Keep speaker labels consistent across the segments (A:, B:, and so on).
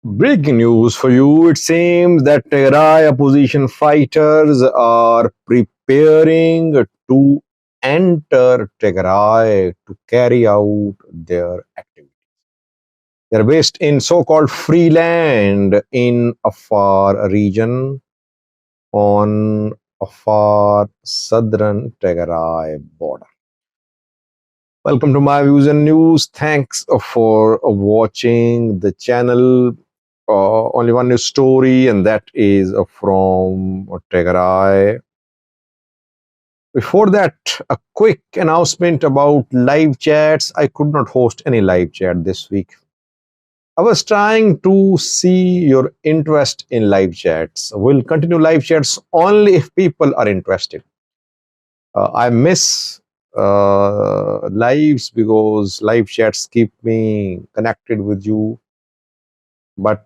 A: Breaking news for you. It seems that Tigray opposition fighters are preparing to enter Tigray to carry out their activities. They're based in so-called free land in Afar region on Afar southern Tigray border. Welcome to my views and news. Thanks for watching the channel. Only one news story, and that is from Tigray. Before that, a quick announcement about live chats. I could not host any live chat this week. I was trying to see your interest in live chats. We'll continue live chats only if people are interested. I miss lives because live chats keep me connected with you. But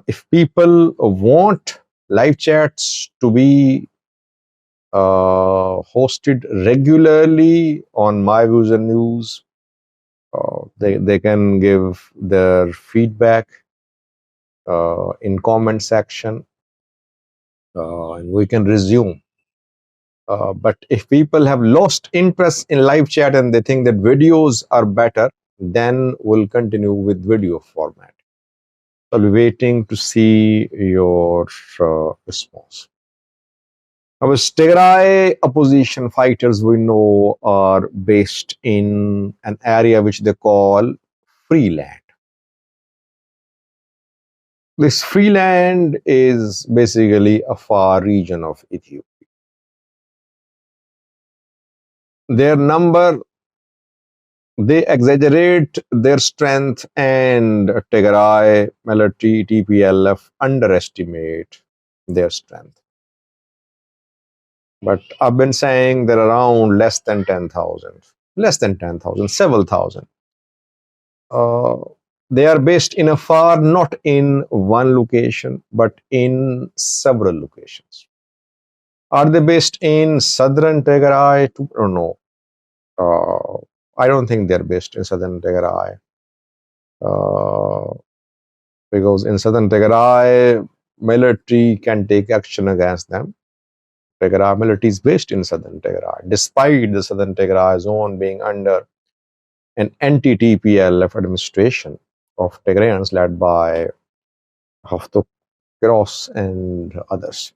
A: if people want live chats to be hosted regularly on My Views and News, they can give their feedback in comment section, and we can resume. But if people have lost interest in live chat and they think that videos are better, then we'll continue with video format. I'll be waiting to see your response. Our Tigray opposition fighters we know are based in an area which they call free land. This free land is basically a far region of Ethiopia. Their number, they exaggerate their strength, and Tigray military TPLF underestimate their strength. But I've been saying they're around less than 10,000, several thousand. They are based in Afar, not in one location, but in several locations. Are they based in southern Tigray? No. I don't think they're based in southern Tigray. Because in southern Tigray, military can take action against them. Tigray military is based in southern Tigray, despite the southern Tigray zone being under an anti-TPLF administration of Tigrayans led by Haftuk Cross and others.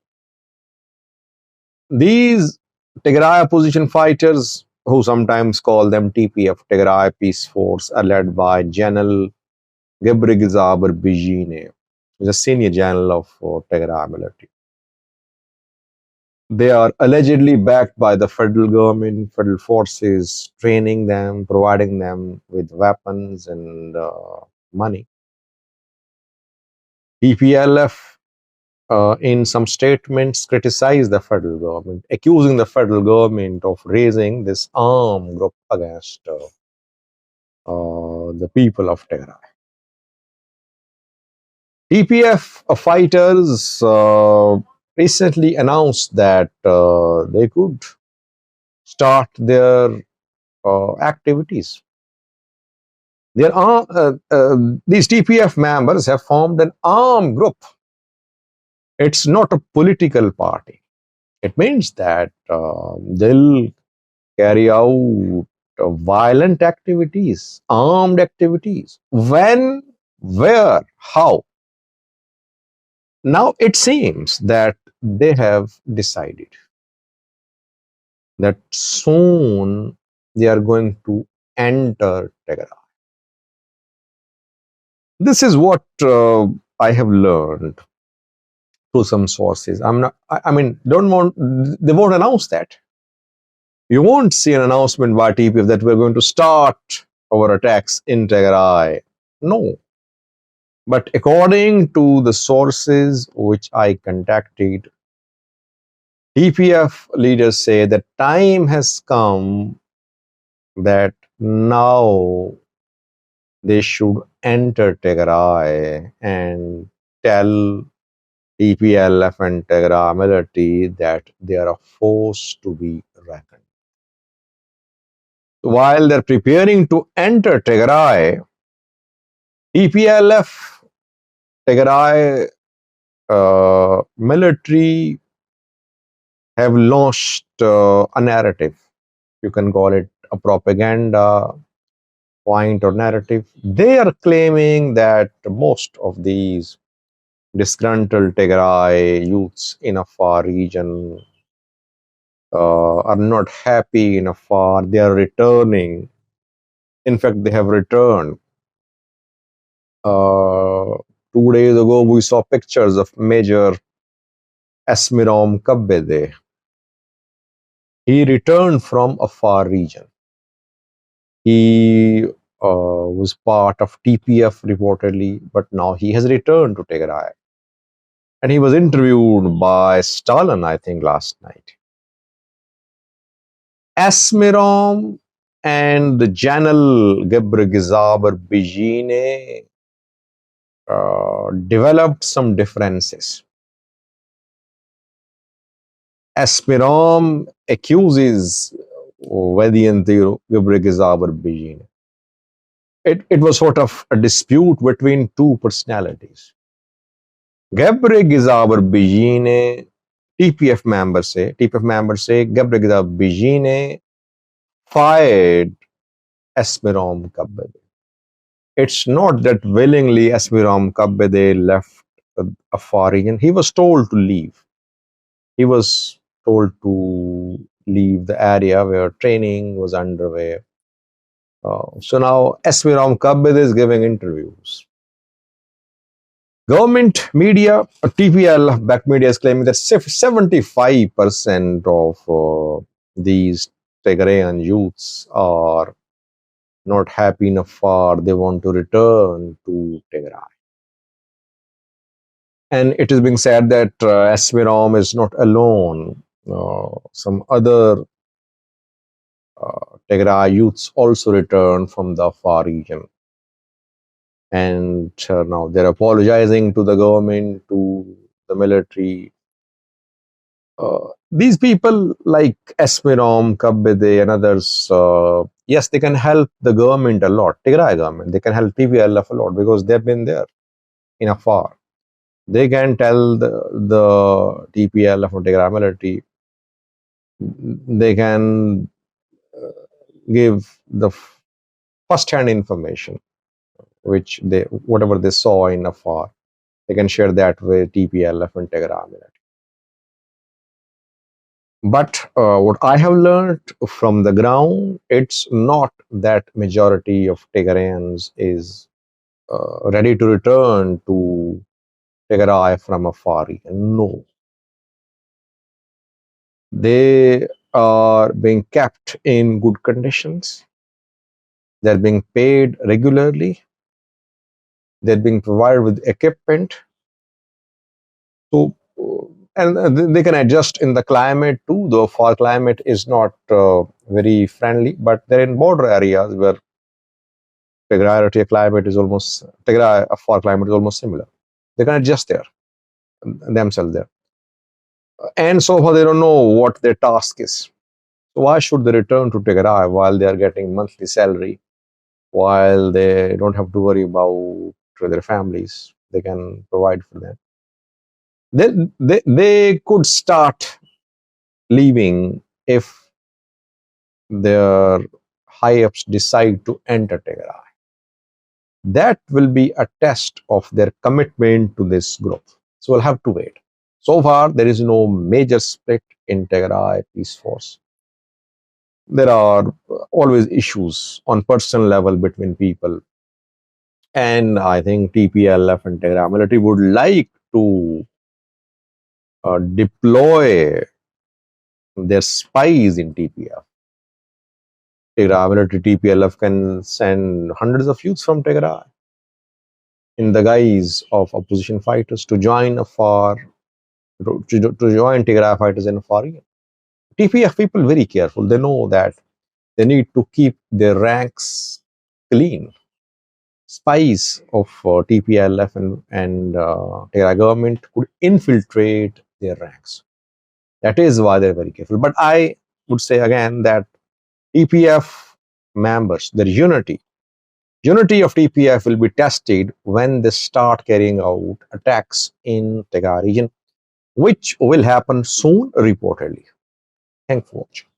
A: These Tigray opposition fighters, who sometimes call them TPF, Tigray Peace Force, are led by General Gebregizaber Bijine, who is a senior general of Tigray military. They are allegedly backed by the federal government, federal forces, training them, providing them with weapons and money. TPLF, in some statements, criticized the federal government, accusing the federal government of raising this armed group against the people of Tigray. TPF fighters recently announced that they could start their activities. These TPF members have formed an armed group. It's not a political party. It means that they'll carry out violent activities, armed activities. When, where, how? Now it seems that they have decided that soon they are going to enter Tigray. This is what I have learned through some sources. They won't announce that. You won't see an announcement by TPF that we're going to start our attacks in Tigray. No. But according to the sources which I contacted, TPF leaders say that time has come that now they should enter Tigray and tell TPLF and Tigray military that they are a force to be reckoned. While they're preparing to enter Tigray, TPLF, Tigray military have launched a narrative. You can call it a propaganda point or narrative. They are claiming that most of these disgruntled Tigray youths in Afar region are not happy in Afar. They are returning. In fact, they have returned. Uh, 2 days ago, we saw pictures of Major Esmirom Kabbede. He returned from Afar region. He was part of TPF reportedly, but now he has returned to Tigray. And he was interviewed by Stalin, I think, last night. Esmirom and the General Gebregizaber Bijine developed some differences. Esmirom accuses Vediantiro Gebregizaber Bijine. It was sort of a dispute between two personalities. Gebregizaber Bijine, TPF members say Gebregizaber Bijine fired Esmirom Kabbede. It's not that willingly Esmirom Kabbede left Afar region. He was told to leave. He was told to leave the area where training was underway. So now Esmirom Kabbede is giving interviews. Government media, TPL backed media is claiming that 75% of these Tigrayan youths are not happy in Afar. They want to return to Tigray. And it is being said that Esmirom is not alone. Some other Tigray youths also returned from the Afar region. And now they're apologizing to the government, to the military. These people like Esmirom, Kabbede, and others, yes, they can help the government a lot, Tigray government. They can help TPLF a lot because they've been there in Afar. They can tell the TPLF or Tigray military, they can give the first-hand information, which whatever they saw in Afar, they can share that with TPLF and Tigray military. But what I have learned from the ground, it's not that majority of Tigrayans is ready to return to Tigray from Afar region. No. They are being kept in good conditions. They're being paid regularly. They're being provided with equipment. So, and they can adjust in the climate too. The Afar climate is not very friendly, but they're in border areas where Tigray climate is almost Tigray Afar climate is almost similar. They can adjust there themselves there, and so far they don't know what their task is. So why should they return to Tigray while they are getting monthly salary, while they don't have to worry about their families? They can provide for them. They could start leaving if their high ups decide to enter Tigray. That will be a test of their commitment to this group. So we'll have to wait. So far, there is no major split in Tigray Peace Force. There are always issues on personal level between people. And I think TPLF and Tigray military would like to deploy their spies in TPF. Tigray military TPLF can send hundreds of youths from Tigray in the guise of opposition fighters to join Afar, to join Tigray fighters in Afar. TPF people very careful. They know that they need to keep their ranks clean. Spies of TPLF and Tigray government could infiltrate their ranks. That is why they're very careful. But I would say again that TPF members, their unity Unity of TPF will be tested when they start carrying out attacks in Tigray region, which will happen soon reportedly. Thanks for watching.